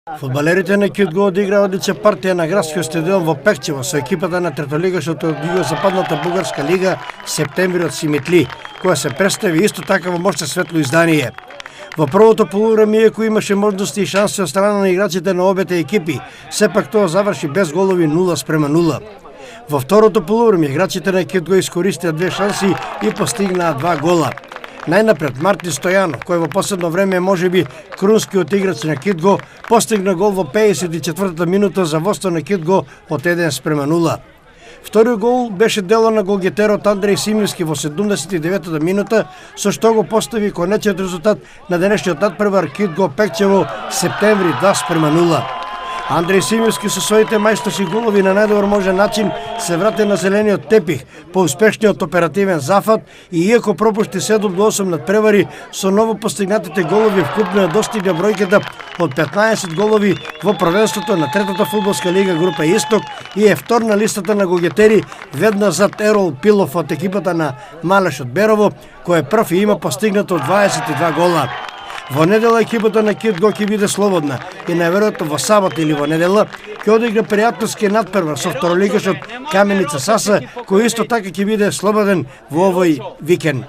Фудбалерите на Кјутго одиграа одлична партија на градскиот стадион во Пехчево со екипата на третолигашот од југозападната бугарска лига Септември од Симитли, која се представи исто така во мощно светло издание. Во првото полувреме, иако имаше можности и шанси од страна на играчите на обете екипи, сепак тоа заврши без голови 0:0. Во второто полувреме, играчите на Кјутго искористија две шанси и постигнаа 2 гола. Најнапред Мартин Стојанов, кој во последно време е можеби крунскиот играч на Кјутго, постигна гол во 54-та минута за водство на Кјутго од 1:0. Вториот гол беше дело на голгетерот Андреј Симевски во 79-та минута, со што го постави конечниот резултат на денешниот надпревар Кјутго Пехчево Септември 2:0. Андреј Симевски со своите мајсторски голови на најдобар можен начин се врати на зелениот тепих по успешниот оперативен зафат и иако пропушти 7 до 8 надпревари, со ново постигнатите голови вкупно достигна бројката од 15 голови во првенството на третата фудбалска лига група Исток и е втор на листата на голгетери веднаш зад Ерол Пилов од екипата на Малеш од Берово, кој е прв и има постигнато 22 гола. Во недела екипата на Кјутго ќе биде слободна и најверојатно во сабот или во недела ќе одигра пријателски надпревар со второлигашот Каменица Саса, кој исто така ќе биде слободен во овој викенд.